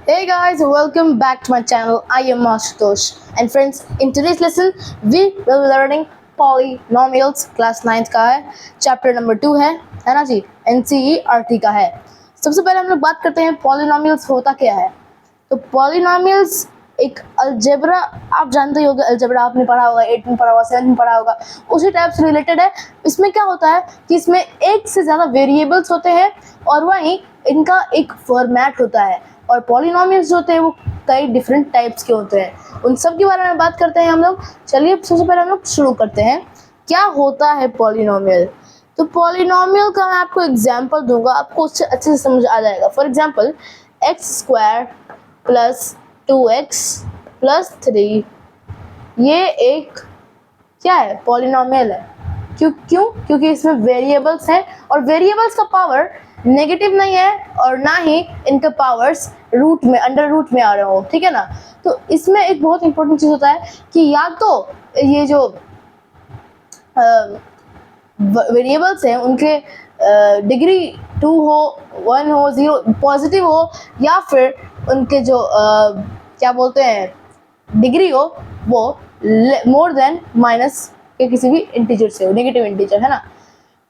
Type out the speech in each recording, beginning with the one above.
Hey guys, welcome back to my channel. I am Ashutosh. And friends, in today's lesson, we will be learning polynomials. Class 9th का है, chapter number 2 है ना जी, NCERT का है. सबसे पहले हम लोग बात करते हैं polynomials होता क्या है. तो polynomials एक अलजेब्रा, आप जानते ही होंगे अलजेब्रा, आपने पढ़ा होगा, 8 में पढ़ा होगा, 7 में पढ़ा होगा, उसी टाइप से रिलेटेड है. इसमें क्या होता है कि इसमें एक से ज़्यादा वेरिएबल्स होते हैं और वहीं इनका एक फॉर्मेट होता है. और पॉलिनोमियल्स जो होते हैं वो कई डिफरेंट टाइप्स के होते हैं. उन सब के बारे में बात करते हैं हम लोग. चलिए सबसे पहले हम लोग शुरू करते हैं. क्या होता है पॉलिनोमियल? तो पॉलिनोमियल का मैं आपको एग्जांपल दूंगा, आपको उससे अच्छे से समझ आ जाएगा. For example x² plus 2x plus 3, ये एक क्या है? पॉलिनोमियल है. क्योंकि इसमें वेरिएबल्स हैं और वेरिएबल्स का पावर नेगेटिव नहीं है और ना ही इनके पावर्स रूट में, अंडर रूट में आ रहे हो, ठीक है ना. तो इसमें एक बहुत इंपॉर्टेंट चीज़ होता है कि या तो ये जो वेरिएबल्स हैं उनके डिग्री 2 हो, 1 हो, 0 पॉजिटिव हो, या फिर उनके जो क्या बोलते हैं डिग्री हो वो मोर देन माइनस के किसी भी इंटीजर से हो, नेगेटिव इंटीजर, है ना.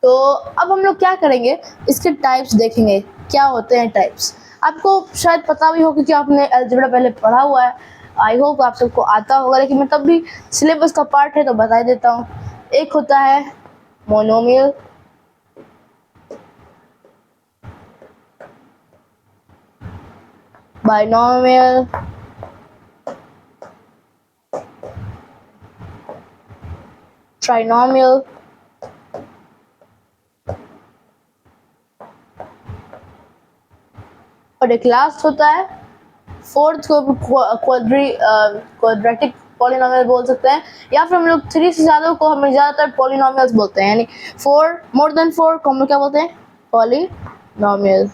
तो अब हम लोग क्या करेंगे, इसके टाइप्स देखेंगे. क्या होते हैं टाइप्स? आपको शायद पता भी हो क्योंकि आपने अलजेब्रा पहले पढ़ा हुआ है. आई होप आप सबको आता होगा, लेकिन मैं तब भी सिलेबस का पार्ट है तो बता देता हूँ. एक होता है मोनोमियल, बाइनोमियल, ट्राइनोमियल, और एक लास्ट होता है फोर्थ को क्वाड्रेटिक पॉलिनोमियल बोल सकते हैं, या फिर हम लोग 3 से ज़्यादा को हम ज़्यादातर पॉलिनोमियल्स बोलते हैं. यानी 4 मोर देन 4 को हम लोग क्या बोलते हैं? पॉलिनोमियल.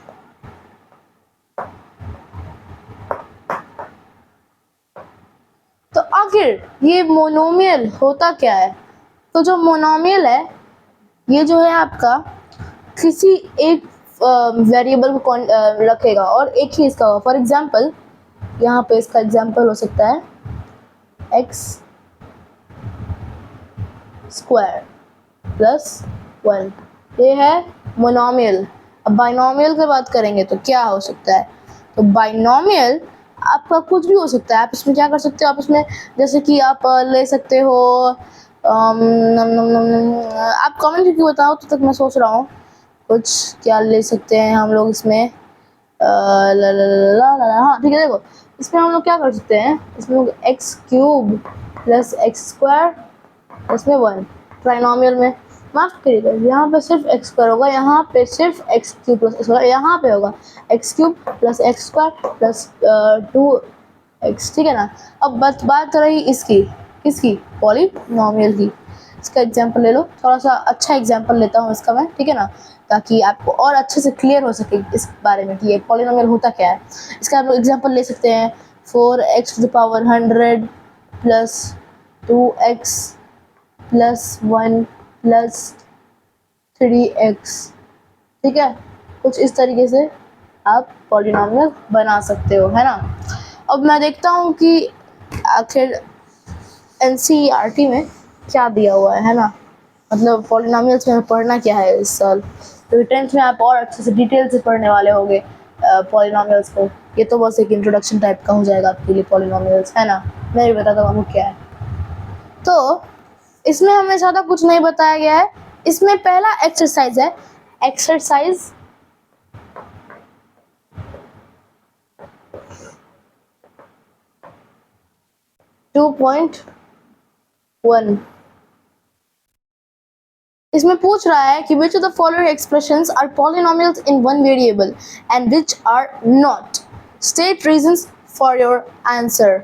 तो आखिर ये मोनोमियल होता क्या है? तो जो मोनोमियल है ये जो है आपका किसी एक वेरिएबल को रखेगा और एक ही इसका होगा. फॉर एग्जांपल यहाँ पे इसका एग्जांपल हो सकता है x² प्लस 1, ये है मोनोमियल. अब बाइनोमियल की बात करेंगे तो क्या हो सकता है? तो बाइनोमियल आपका कुछ भी हो सकता है. आप इसमें क्या कर सकते हो, आप इसमें जैसे कि आप ले सकते हो आप कमेंट करके बताओ, तो तक मैं सोच रहा हूँ कुछ क्या ले सकते हैं हम लोग इसमें. हाँ ठीक है, देखो इसमें हम लोग क्या कर सकते हैं, इसमें x³ प्लस x² इसमें 1. ट्राइनोमियल में माफ करिएगा, यहाँ पे सिर्फ x² होगा, यहाँ पे सिर्फ x³ प्लस x², यहाँ पे होगा x³ plus x² plus 2x, ठीक है ना. अब बात रही इसकी, किसकी? पॉलिनोमियल की. इसका एग्जांपल ले लो, थोड़ा सा अच्छा एग्जांपल लेता हूँ इसका मैं, ठीक है ना, ताकि आपको और अच्छे से क्लियर हो सके इस बारे में कि ये पॉलिनोमियल होता क्या है. इसका आप लोग एग्जांपल ले सकते हैं 4x⁻100 plus 2x plus 1 plus 3x, ठीक है. कुछ इस तरीके से आप पॉलिनोमियल बना सकते हो, है ना. अब मैं देखता हूँ कि आखिर NCERT में क्या दिया हुआ है ना, मतलब पॉलिनोमियल्स में पढ़ना क्या है इस साल. तो 10th में आप और अच्छे से डिटेल से पढ़ने वाले होंगे पॉलिनोमियल्स को. ये तो बस एक इंट्रोडक्शन टाइप का हो जाएगा आपके लिए पॉलिनोमियल्स, है ना. मैं भी बताता हूँ आपको क्या है. तो इसमें हमें ज़्यादा कुछ नहीं बताया गया है. इसमें पहला एक्सरसाइज है, एक्सरसाइज 2.1. इसमें पूछ रहा है कि which of the following expressions are polynomials in one variable and which are not. State reasons for your answer.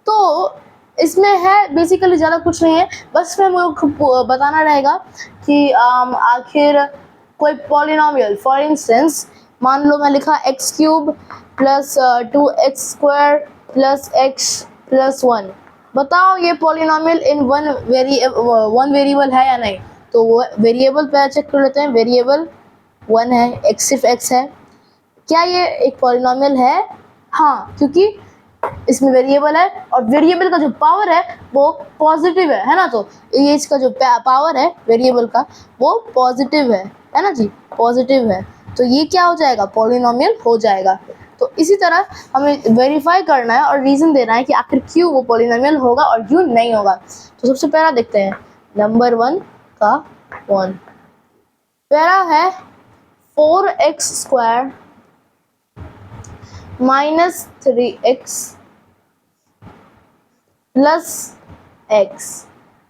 तो इसमें है बेसिकली ज़्यादा कुछ नहीं है, बस में मुझे बताना रहेगा कि आखिर कोई पॉलिनोमियल, फॉर इंस्टेंस मान लो मैं लिखा x³ plus 2x² plus x plus 1. बताओ ये पॉलिनोमियल इन वन वेरिएबल है या नहीं. तो वो वेरिएबल पे चेक कर लेते हैं. वेरिएबल 1 है, x सिर्फ x है. क्या ये एक पॉलिनोमियल है? हाँ, क्योंकि इसमें वेरिएबल है और वेरिएबल का जो पावर है वो पॉजिटिव है ना। तो ये इसका जो पावर है वेरिएबल का वो पॉजिटिव है ना जी, पॉजिटिव है। तो ये क्या हो जाएगा, पॉलिनोमियल हो जाएगा। तो इसी तरह हमें वेरीफाई करना है और रीज़न देना है कि आखिर क्यों वो पॉलिनोमियल होगा और क्यों नहीं होगा। तो सबसे पहला देखते हैं नंबर 1 का 1। पहला है 4x² minus 3x plus x।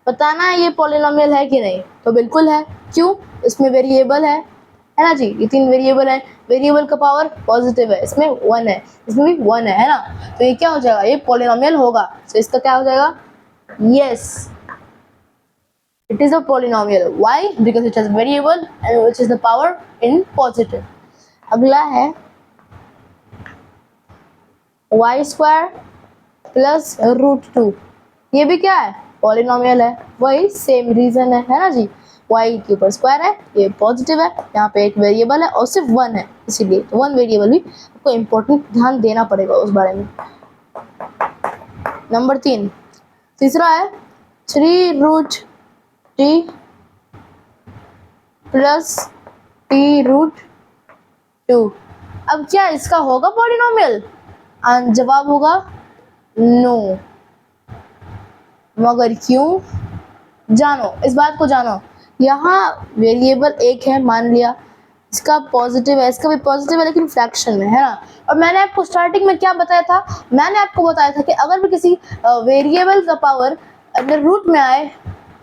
बताना है ये पॉलिनोमियल है कि नहीं। तो बिल्कुल है, क्यों, इसमें वेरिएबल है ना जी, ये 3 वेरिएबल है, वेरिएबल का पावर पॉजिटिव है, इसमें 1 है, इसमें भी 1 है ना। तो ये क्या हो जाएगा, ये पॉलिनोमियल होगा। तो इसका क्या हो जाएगा, yes it is a polynomial. Why? Because it has variable and which is the power in positive. अगला है y² प्लस √2। ये भी क्या है, पॉलिनोमियल है। वही सेम रीजन है ना जी, y के ऊपर स्क्वायर है, ये पॉजिटिव है, यहाँ पे एक वेरिएबल है और सिर्फ 1 है, इसीलिए तो 1 वेरिएबल भी आपको इम्पोर्टेंट ध्यान देना पड़ेगा उस बारे में। नंबर 3, तीसरा है 3√t प्लस t√2। अब क्या इसका होगा पॉलिनोमियल, जवाब होगा नो। मगर क्यों, जानो, इस बात को जानो। यहाँ वेरिएबल एक है, मान लिया इसका पॉजिटिव है, इसका भी पॉजिटिव है, लेकिन फ्रैक्शन में है ना। और मैंने आपको स्टार्टिंग में क्या बताया था, मैंने आपको बताया था कि अगर भी किसी वेरिएबल का पावर अगर रूट में आए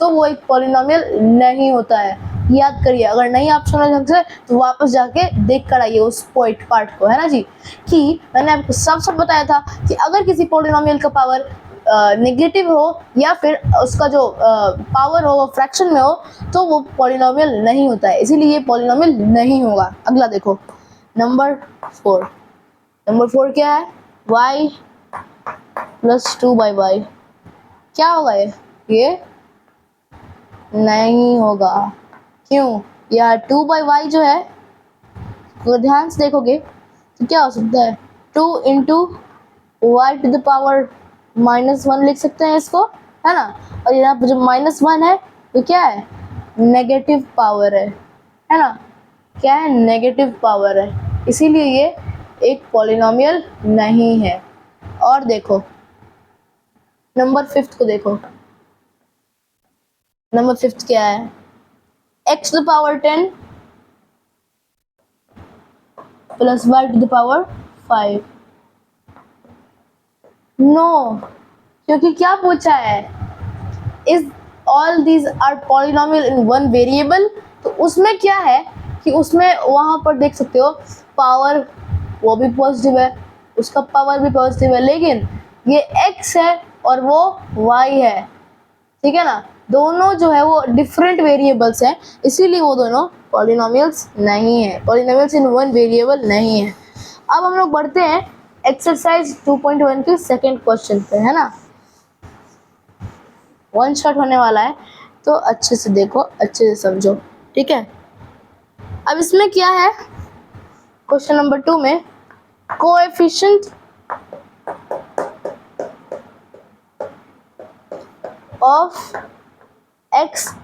तो वो एक पॉलिनोमियल नहीं होता है। याद करिए, अगर नहीं आप सुना ढंग से तो वापस जाके देख कर आइए उस पॉइंट पार्ट को, है ना जी। कि मैंने आपको सब बताया था कि अगर किसी पॉलिनोमियल का पावर नेगेटिव हो या फिर उसका जो पावर हो वो फ्रैक्शन में हो तो वो पॉलिनोमियल नहीं होता है, इसीलिए ये पॉलिनोमियल नहीं होगा। अगला देखो नंबर 4। नंबर 4 क्या है, y प्लस 2/y। क्या होगा ये नहीं होगा। क्यों, यह 2/y जो है, तो ध्यान से देखोगे तो क्या हो सकता है, 2 इंटू y⁻⁻1 लिख सकते हैं इसको, है ना। और यहाँ पर जो -1 है तो क्या है, नेगेटिव पावर है ना। क्या है, नेगेटिव पावर है, इसीलिए ये एक पॉलिनोमियल नहीं है। और देखो नंबर 5 को देखो, नंबर 5 क्या है, x⁻10 प्लस y⁻5। नो, क्योंकि क्या पूछा है, is all these are polynomial in one variable. तो उसमें क्या है कि उसमें वहां पर देख सकते हो पावर वो भी पॉजिटिव है, उसका पावर भी पॉजिटिव है, लेकिन ये x है और वो y है, ठीक है ना। दोनों जो है वो डिफरेंट वेरिएबल्स हैं, इसीलिए वो दोनों पॉलिनोमियल्स नहीं है, पॉलिनोमियल्स इन वन वेरिएबल नहीं है। अब हम लोग बढ़ते हैं एक्सरसाइज 2.1 के सेकेंड क्वेश्चन पे, है ना। 1 शॉट होने वाला है, तो अच्छे से देखो, अच्छे से समझो, ठीक है। अब इसमें क्या है, क्वेश्चन नंबर 2 में कोएफिशिएंट ऑफ x²।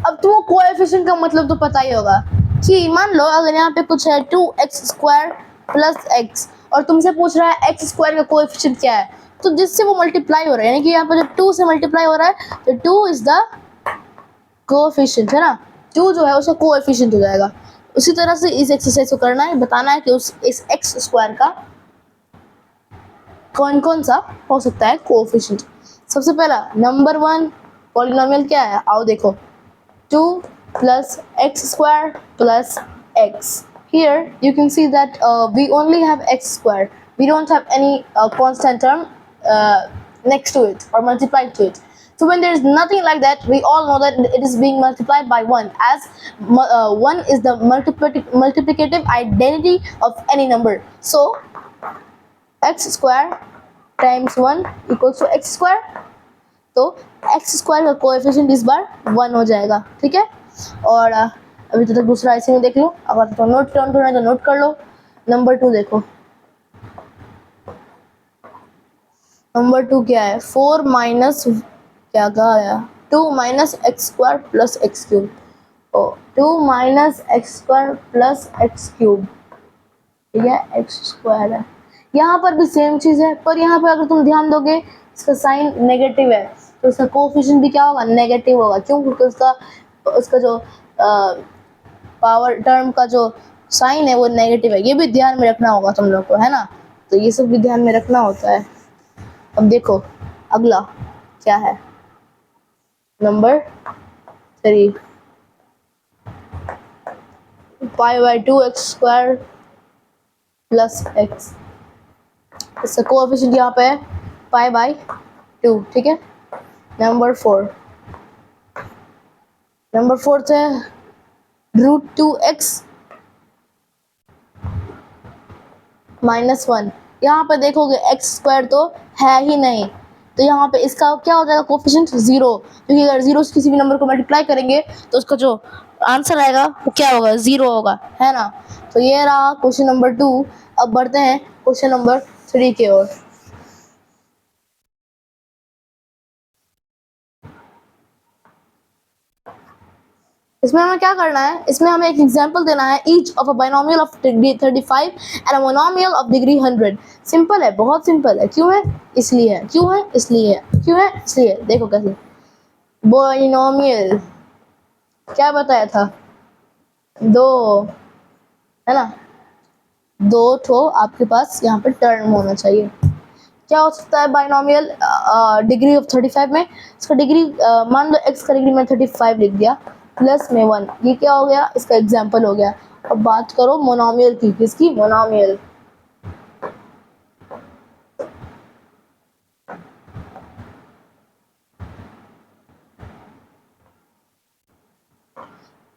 अब तुमको कोएफिशिएंट का मतलब तो पता ही होगा कि मान लो अगर यहाँ पे कुछ है 2x² प्लस x और तुमसे पूछ रहा है x² का कोएफिशिएंट क्या है, तो जिससे वो मल्टीप्लाई हो रहा है, यानी कि यहाँ पर जब 2 से मल्टीप्लाई हो रहा है तो 2 इज द कोएफिशिएंट, है ना। 2 जो है उसका कोएफिशिएंट हो जाएगा। उसी तरह से इस एक्सरसाइज को करना है, बताना है कि इस x² का कौन कौन सा हो सकता है कोएफिशिएंट। सबसे पहला नंबर 1 पॉलिनोमियल क्या है, आओ देखो, 2 plus x² plus x. Here you can see that we only have x². We don't have any constant term next to it or multiplied to it. So when there is nothing like that, we all know that it is being multiplied by 1, as 1 is the multiplicative identity of any number. So x² times 1 equals to x². तो x² का coefficient इस बार 1 हो जाएगा, ठीक है। और अभी तो तक दूसरा ऐसे में देख लो, अगर तो नोट डाउन करना है तो नोट कर लो। नंबर 2 देखो, नंबर 2 क्या है, 4 माइनस क्या कहा आया, 2 minus x square plus x cube, 2 minus x square plus x cube, ठीक है, एक्स स्क्वायर है। यहाँ पर भी सेम चीज है, पर यहाँ पर अगर तुम ध्यान दोगे इसका साइन नेगेटिव है, तो इसका कोफिशिएंट भी क्या होगा, नेगेटिव होगा। क्यों? क्योंकि उसका उसका जो पावर टर्म का जो साइन है वो नेगेटिव है। ये भी ध्यान में रखना होगा तुम लोग को, है ना। तो ये सब भी ध्यान में रखना होता है। अब देखो अगला क्या है, number 3, pi by 2 x square plus x. इसका कोएफिशिएंट यहाँ पे है पाई बाई 2, ठीक है। नंबर 4 है रूट 2x माइनस 1। यहाँ पे देखोगे एक्स स्क्वायर तो है ही नहीं, तो यहाँ पे इसका क्या हो जाएगा, कोफिशिएंट 0, क्योंकि अगर 0 से किसी भी नंबर को मल्टीप्लाई करेंगे तो उसका जो आंसर आएगा वो क्या होगा, 0 होगा, है ना। तो ये रहा क्वेश्चन नंबर 2। अब बढ़ते हैं क्वेश्चन नंबर 3 की ओर। इसमें हमें क्या करना है, इसमें हमें एक एग्जांपल देना है, each of a binomial of degree 35 and a monomial of degree 100। Simple है, बहुत सिंपल है। क्यों है, इसलिए है, क्यों है, इसलिए है, क्यों है, इसलिए। देखो कैसे बाइनोमियल क्या बताया था, 2, है ना, 2 ठो आपके पास यहाँ पे टर्म होना चाहिए। क्या हो सकता है बाइनोमियल डिग्री ऑफ 35 में, इसका डिग्री मान लो x का डिग्री मैं 35 लिख दिया, प्लस में 1, ये क्या हो गया, इसका एग्जांपल हो गया। अब बात करो मोनोमियल की, किसकी, मोनोमियल।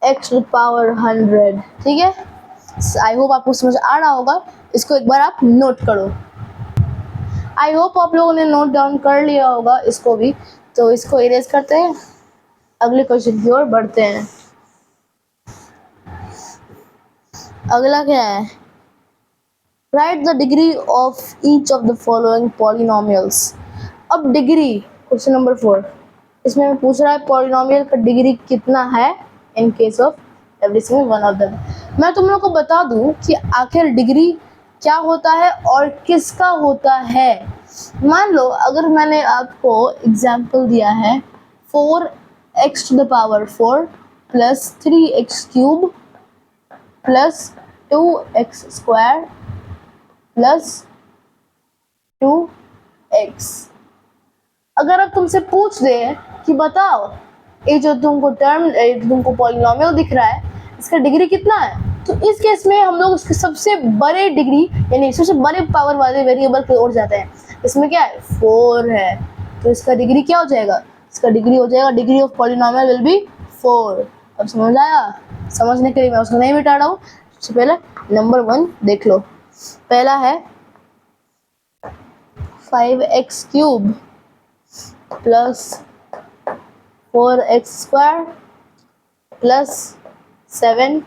x टू पावर 100, ठीक है। आई होप आपको समझ आ रहा होगा, इसको एक बार आप नोट करो। आई होप आप लोगों ने नोट डाउन कर लिया होगा इसको भी। तो इसको इरेज करते हैं, अगले क्वेश्चन की ओर बढ़ते हैं। अगला क्या है, right the degree of each of the following polynomials. अब डिग्री, क्वेश्चन नंबर 4, इसमें मैं पूछ रहा है पॉलिनोमियल का डिग्री कितना है in case of every single one of them. मैं तुम लोग को बता दूं कि आखिर डिग्री क्या होता है और किसका होता है। मान लो अगर मैंने आपको एग्जांपल दिया है 4x to the power 4 plus 3x cube plus 2x square plus 2x। अगर अब तुमसे पूछ दे कि बताओ ये जो तुमको पॉलिनोमियल दिख रहा है इसका डिग्री कितना है, तो इस केस में हम लोग उसके सबसे बड़े डिग्री यानी सबसे बड़े पावर वाले वेरिएबल की ओर जाते हैं। इसमें क्या है, 4 है, तो इसका डिग्री क्या हो जाएगा, इसका डिग्री हो जाएगा, degree of polynomial will B 4। अब समझ आया, समझने के लिए मैं उसको नहीं मिटा रहा हूँ। सबसे पहले नंबर 1 देख लो, पहला है 5x cube plus 4x square plus 7x।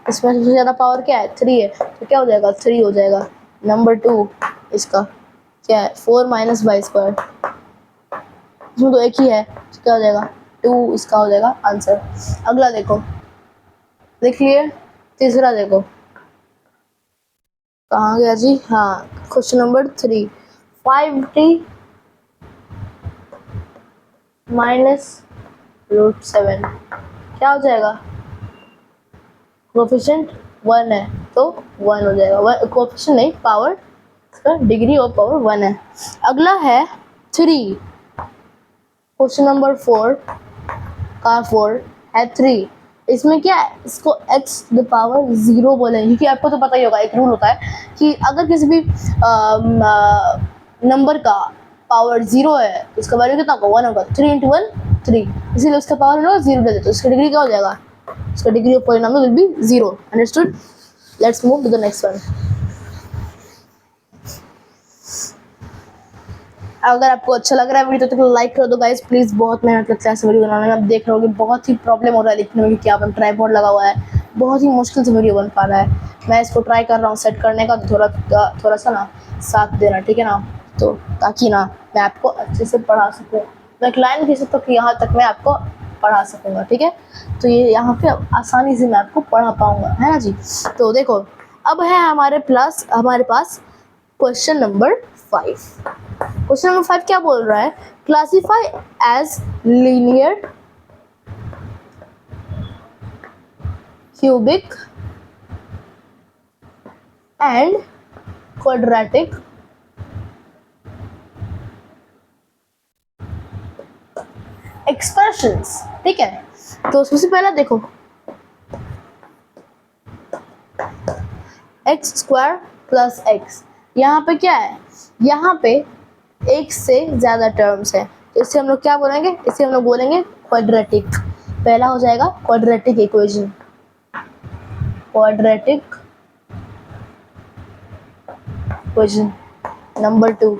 इसमें सबसे ज़्यादा पावर क्या है, 3 है, तो क्या हो जाएगा, 3 हो जाएगा। नंबर 2 इसका क्या है, 4 माइनस वाई स्क्वायर, इसमें तो एक ही है, तो क्या हो जाएगा, 2 इसका हो जाएगा आंसर। अगला देखो, देख लिए, तीसरा देखो कहाँ गया जी, हाँ question number 3, 5t minus root 7 क्या हो जाएगा, कोफिशिएंट 1 है तो 1 हो जाएगा, कोफिशिएंट नहीं पावर, इसका डिग्री ऑफ पावर 1 है। अगला है 3, क्वेश्चन नंबर 4 का 4 है 3, इसमें क्या है, इसको x द पावर 0 बोलेंगे, क्योंकि आपको तो पता ही होगा एक रूल होता है कि अगर किसी भी नंबर का पावर 0 है तो उसका वैल्यू कितना होगा, 1 होगा। 3 इंटू 1 3, इसीलिए उसका पावर 0 दे देते, तो उसका डिग्री क्या हो जाएगा, उसका degree of polynomial will be 0। Understood, let's move to the next one. अगर आपको अच्छा लग रहा है वीडियो तो लाइक कर दो गाइस प्लीज़, बहुत मेहनत लगता है इस वीडियो बनाने में। आप देख रहे हो कि बहुत ही प्रॉब्लम हो रहा है लिखने में, क्योंकि यहाँ पर ट्राइपॉड लगा हुआ है, बहुत ही मुश्किल से वीडियो बन पा रहा है। मैं इसको ट्राई कर रहा हूँ सेट करने का, थोड़ा सा ना साथ देना, ठीक है ना, तो ताकि ना मैं आपको अच्छे से पढ़ा सकूँ। मैं क्लाइंट किसी तक यहाँ तक मैं आपको पढ़ा सकूँगा, ठीक है। तो ये यहाँ पे आसानी से मैं आपको पढ़ा पाऊँगा, है ना जी। तो देखो अब है हमारे पास क्वेश्चन नंबर 5। क्वेश्चन नंबर 5 क्या बोल रहा है? Classify as linear, cubic and quadratic expressions, ठीक है। तो सबसे पहला देखो एक्स स्क्वायर प्लस एक्स, यहाँ पे क्या है? यहाँ पे एक से ज़्यादा टर्म्स है, तो इससे हम लोग क्या बोलेंगे? इसे हम लोग बोलेंगे क्वाड्रेटिक। पहला हो जाएगा quadratic equation, quadratic equation. Number 2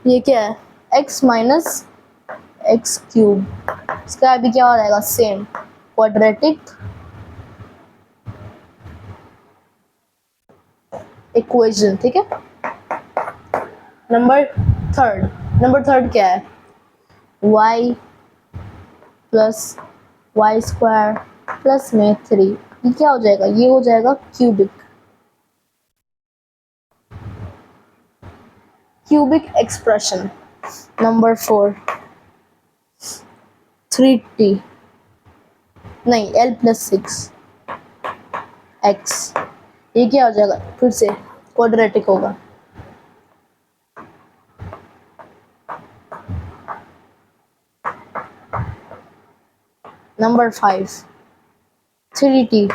ये क्या है? एक्स माइनस एक्स क्यूब, इसका अभी क्या हो जाएगा? सेम क्वाड्रेटिक इक्वेशन, ठीक है। नंबर थर्ड क्या है? y plus Y square plus में 3, ये क्या हो जाएगा? ये हो जाएगा क्यूबिक एक्सप्रेशन। नंबर 4 3t नहीं l प्लस 6 x, ये क्या हो जाएगा? फिर से क्वाड्रेटिक होगा। नंबर 5 3t,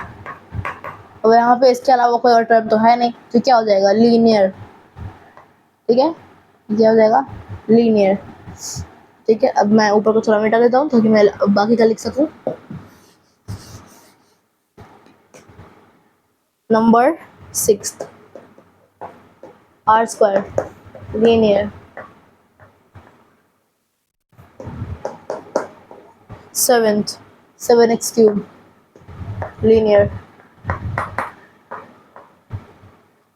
अब यहाँ पे इसके अलावा कोई और टर्म तो है नहीं, तो क्या हो जाएगा? लीनियर, ठीक है। क्या हो जाएगा? लीनियर, ठीक है। अब मैं ऊपर को थोड़ा मिटा देता हूँ ताकि मैं बाकी का लिख सकूँ। Number 6 r square linear, 7th 7x cube linear.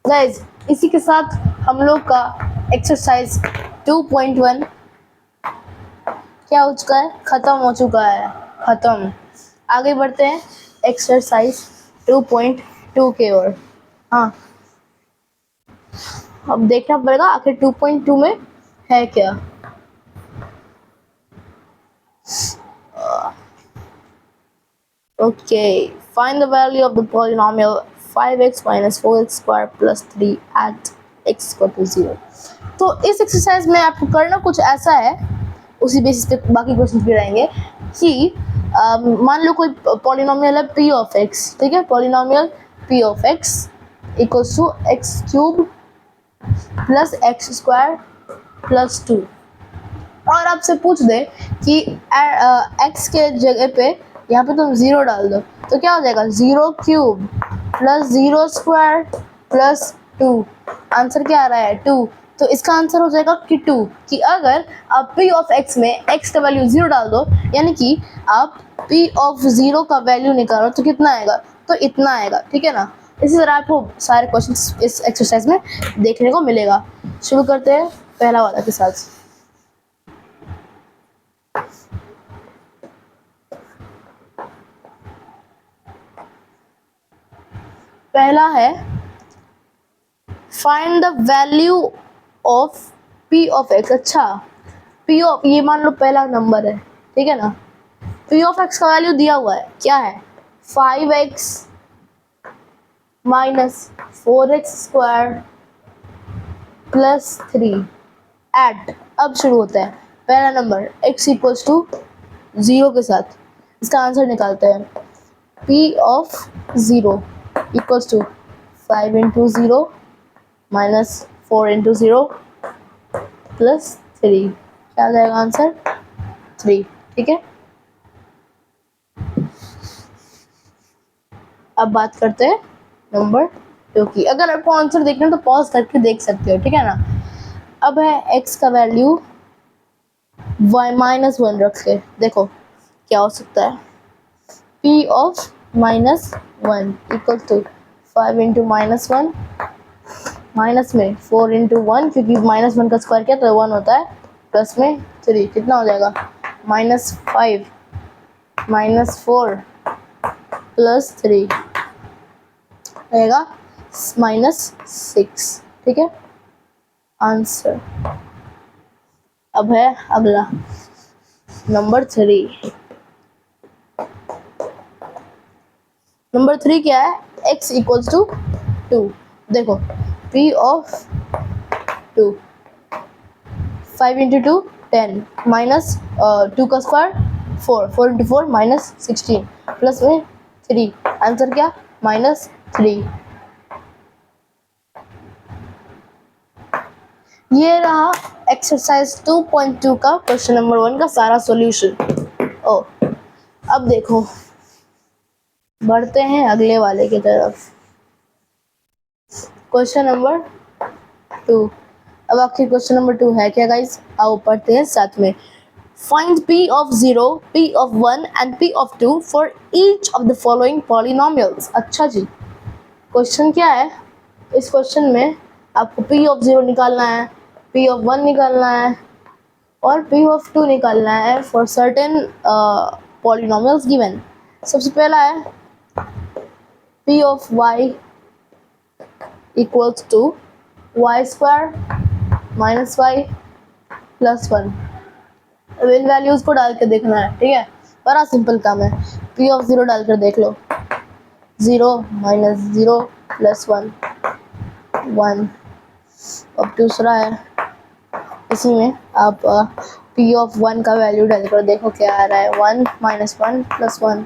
Guys इसी के साथ हम लोग का एक्सरसाइज 2.1 क्या हो चुका है? ख़त्म हो चुका है, ख़त्म। आगे बढ़ते हैं एक्सरसाइज 2.2 के ओर। हाँ, अब देखना पड़ेगा आखिर 2.2 में है क्या। Okay, find the value of the polynomial 5x minus 4x square plus 3 at x equal to 0। तो इस एक्सरसाइज में आपको करना कुछ ऐसा है, उसी बेसिस पे बाकी क्वेश्चन भी रहेंगे कि मान लो कोई पॉलिनोमियल है p ऑफ x, ठीक है। Polynomial p of x equals to X cube plus X square plus 2, और आपसे पूछ दे कि x के जगह पे यहाँ पे तुम 0 डाल दो, तो क्या हो जाएगा? 0 cube plus 0 square plus 2, answer क्या आ रहा है? 2। तो इसका आंसर हो जाएगा कि 2, कि अगर आप p ऑफ x में x का वैल्यू 0 डाल दो, यानी कि आप p ऑफ 0 का वैल्यू निकालो तो कितना आएगा? तो इतना आएगा, ठीक है ना। इसी तरह आपको सारे क्वेश्चन इस एक्सरसाइज में देखने को मिलेगा। शुरू करते हैं पहला वाला के साथ। पहला है find the value of p of x। अच्छा, p ऑफ, ये मान लो पहला नंबर है, ठीक है ना। p ऑफ x का वैल्यू दिया हुआ है, क्या है? 5x minus 4x square plus 3 eight, अब शुरू होता है पहला नंबर x इक्वल्स टू 0 के साथ। इसका आंसर निकालते हैं। p of 0 equals to 5 into 0 minus 4 into 0 plus 3, क्या आ जाएगा आंसर? 3, ठीक है। अब बात करते हैं नंबर 2 की। अगर आपको आंसर देखना है तो पॉज करके देख सकते हो, ठीक है ना। अब है x का वैल्यू y माइनस 1 रख के देखो क्या हो सकता है। p of minus one equal to 5 into minus one, minus में 4 इंटू वन, क्योंकि माइनस वन का स्क्वायर क्या तो 1 होता है, प्लस में 3, कितना हो जाएगा माइनस 5 माइनस 4 प्लस 3 रहेगा माइनस 6। ठीक है, आंसर। अब है अगला नंबर 3। नंबर 3 क्या है, x इक्वल्स टू 2। देखो p ऑफ 2, 5 इंटू 2 10 माइनस 2 का स्क्वायर 4, 4 इंटू 4 माइनस 16 प्लस में 3, आंसर क्या माइनस 3। ये रहा एक्सरसाइज 2.2 का क्वेश्चन नंबर 1 का सारा सॉल्यूशन। ओ अब देखो बढ़ते हैं अगले वाले की तरफ, क्वेश्चन नंबर 2। अब आखिर क्वेश्चन नंबर 2 है क्या गाइस, आओ पढ़ते हैं साथ में। Find p of 0, p of 1 and p of 2 for each of the following polynomials। अच्छा जी, क्वेश्चन क्या है, इस क्वेश्चन में आपको p of 0 निकालना है, p of 1 निकालना है और p of 2 निकालना है for certain polynomials given। सबसे पहला है p of y equals to y square minus y plus 1। अब इन वैल्यूज को डाल के देखना है, ठीक है, बड़ा सिंपल काम है। p of 0 डालकर देख लो, 0 माइनस 0 प्लस 1 1। अब दूसरा है, इसी में आप p of 1 का वैल्यू डालकर देखो क्या आ रहा है, 1 माइनस 1 प्लस 1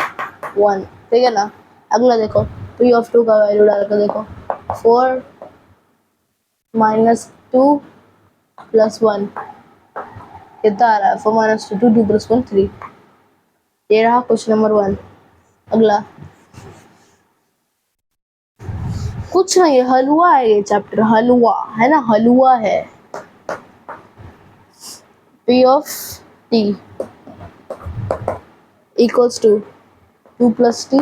1, ठीक है ना। अगला देखो p of 2 का वैल्यू डालकर देखो, 4 माइनस 2 प्लस 1, कितना आ रहा है 4 माइनस 2 2 प्लस 1 3। ये रहा क्वेश्चन नंबर 1। अगला कुछ नहीं, हलवा है ये चैप्टर, हलवा है ना, हलवा है। p of t equals to 2 plus t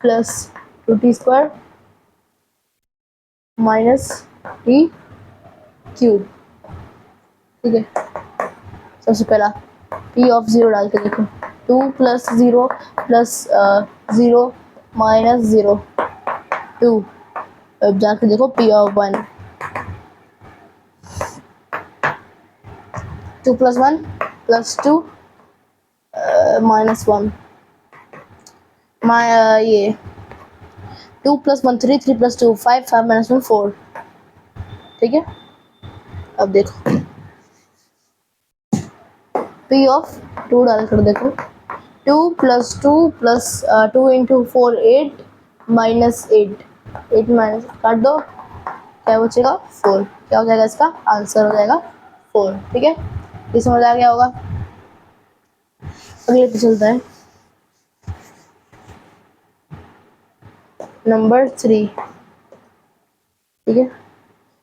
plus 2t square minus t cube. ठीक है, सबसे पहला p of 0 डाल के देखो, 2 plus 0 plus 0 minus 0 2। अब जाके देखो p of 1, 2 plus 1 plus 2 minus 1, ये 2 plus 1 3 3 plus 2 5 5 minus 1 4। ठीक है, अब देखो p of 2 डालकर देखो, 2 plus 2 plus 2 into 4 8 minus 8 8 minus काट दो, क्या बचेगा 4। क्या हो जाएगा इसका आंसर हो जाएगा 4। ठीक है, ये समझ आ गया होगा। अगले पे चलता है नंबर 3। ठीक है,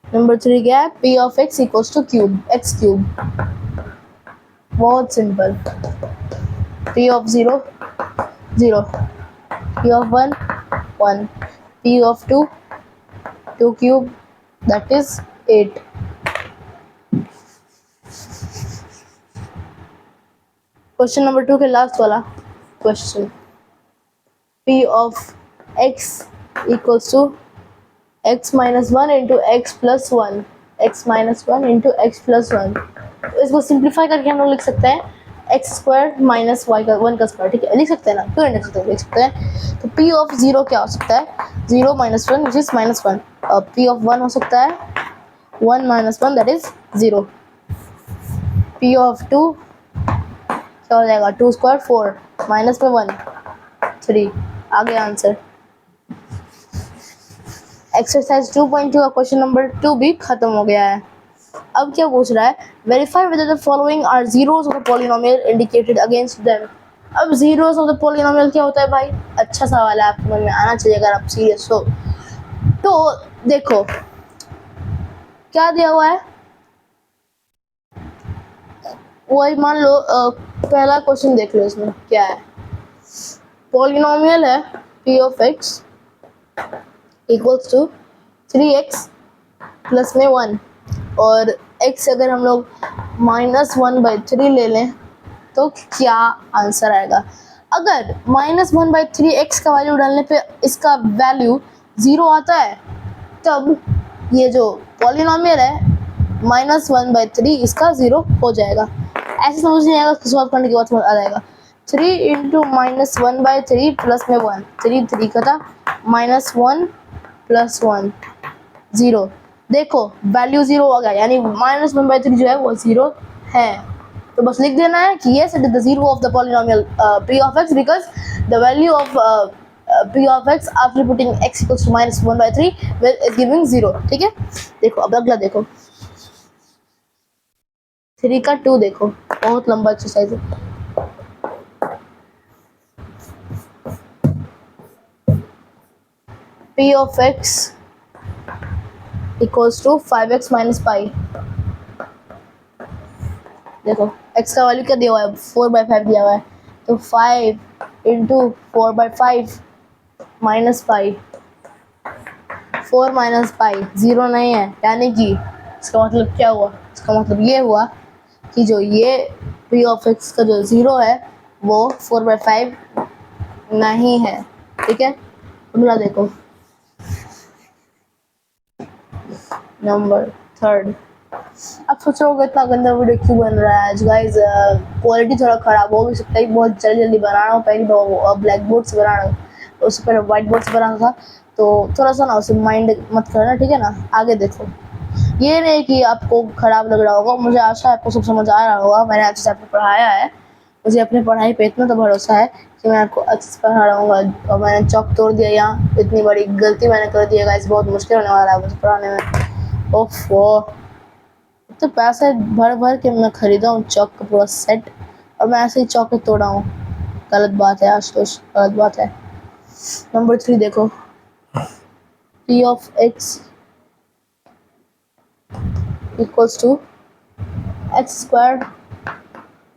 नंबर 3 क्या है, p of x equals two cube x cube. बहुत simple, p of 0 0, p of 1 1, p of 2 2 cube that is 8। Question number 2 के लास्ट वाला question, p of x equals to x minus 1 into X plus 1, x minus 1 into X plus 1। इसको simplify करके हम लोग लिख सकते हैं एक्स स्क्वायर माइनस वाई का 1 का स्क्वायर। ठीक है, लिख सकते हैं ना, क्यों नहीं लिख सकते, लिख सकते हैं। तो p ऑफ 0 क्या हो सकता है, 0 minus 1 which is minus 1। p of 1 हो सकता है 1 minus 1 that is 0। p of 2 क्या हो जाएगा, 2 स्क्वायर 4 माइनस में 1 3। आ गया आंसर। एक्सरसाइज 2.2 का क्वेश्चन नंबर 2 भी खत्म हो गया है। अब क्या पूछ रहा है, verify whether the following are zeros of the polynomial indicated against them. अब जीरोस ऑफ द पॉलिनोमियल क्या होता है भाई, अच्छा सवाल है, आपको समझ में आना चाहिए अगर आप सीरियस हो। तो देखो क्या दिया हुआ है, वही मान लो पहला क्वेश्चन देख लो, इसमें क्या है, पॉलिनोमियल है p of x equals to 3x plus में 1 और x अगर हम लोग -1/3 ले लें तो क्या आंसर आएगा। अगर -1/3 x का वैल्यू डालने पे इसका वैल्यू 0 आता है तब ये जो पॉलिनोमियल है -1/3 इसका 0 हो जाएगा। ऐसे समझ नहीं आएगा, उसको सॉल्व करने के बाद समझ आ जाएगा। 3 इंटू -1/3 प्लस में 1, 3 का था -1 प्लस 1 0। देखो वैल्यू 0 हो गया, यानी -1/3 जो है वो 0 है। तो बस लिख देना है कि yes it is the zero of the polynomial p of x because the value of p of x after putting x equals to -1/3 is giving 0। ठीक है, देखो अब अगला देखो 3 का 2 देखो, बहुत लंबा एक्सरसाइज है। p of x equals to 5x minus pi। देखो x का वैल्यू क्या दिया हुआ है, 4/5 दिया हुआ है, तो 5 into 4/5 minus pi, 4 minus pi 0 नहीं है, यानी कि इसका मतलब क्या हुआ, इसका मतलब ये हुआ कि जो ये p ऑफ x का जो 0 है वो 4/5 नहीं है। ठीक है, अगला देखो नंबर 3। अब सोच रहे हो इतना गंदा वीडियो क्यों बन रहा है आज गाइज, क्वालिटी थोड़ा ख़राब हो भी सकता है, बहुत जल्दी बना रहा हूँ। पहले तो ब्लैक बोर्ड से बना रहा हूँ, उससे पहले वाइट बोर्ड से बनाना था, तो थोड़ा सा ना उसे माइंड मत करना, ठीक है ना। आगे देखो, ये नहीं कि आपको ख़राब लग रहा होगा, मुझे आशा है आपको सब समझ आ रहा होगा। मैंने अच्छे से आपको पढ़ाया है, मुझे अपनी पढ़ाई पे इतना तो भरोसा है कि मैं आपको अच्छे से पढ़ा रहा हूँ। और मैंने चौक तोड़ दिया यहाँ, इतनी बड़ी गलती मैंने कर दी है गाइस, बहुत मुश्किल होने वाला है मुझे पढ़ाने में। ओफो, तो पैसे भर भर के मैं खरीदा हूँ चौक का पूरा सेट, और मैं ऐसे ही चौक तोड़ा हूँ। गलत बात है आशुतोष, गलत बात है। नंबर 3 देखो, p of x equals to x²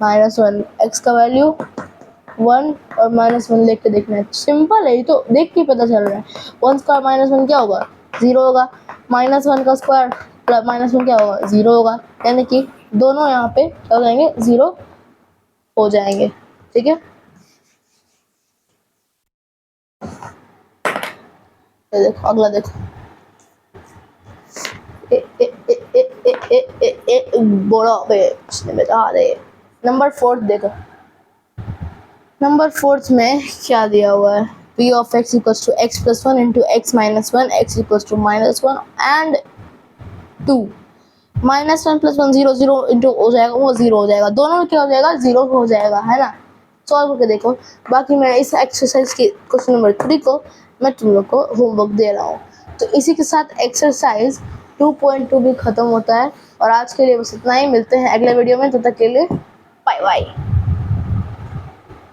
minus 1। x का वैल्यू 1 और -1 लेके के देखना है, सिंपल है, ये तो देख के पता चल रहा है। 1² -1 क्या होगा, 0 होगा। -1 का स्क्वायर प्लस -1 क्या होगा, 0 होगा, यानी कि दोनों यहाँ पे क्या हो जाएंगे, 0 हो जाएंगे। ठीक है, तो देखो अगला देखो, बड़ा बता दे। नंबर 4 देखो, नंबर 4 में क्या दिया हुआ है, p of x equals to x plus 1 into x minus 1, x equals to -1 and 2। -1 plus 1 0 0 into हो जाएगा, वो 0 हो जाएगा, दोनों में क्या हो जाएगा, 0 हो जाएगा, है ना। सॉल्व करके देखो। बाकी मैं इस एक्सरसाइज के क्वेश्चन नंबर 3 को मैं तुम लोग को होमवर्क दे रहा हूँ। तो इसी के साथ एक्सरसाइज 2.2 भी खत्म होता है, और आज के लिए बस इतना ही। मिलते हैं अगले वीडियो में, तब तक के लिए बाय बाय।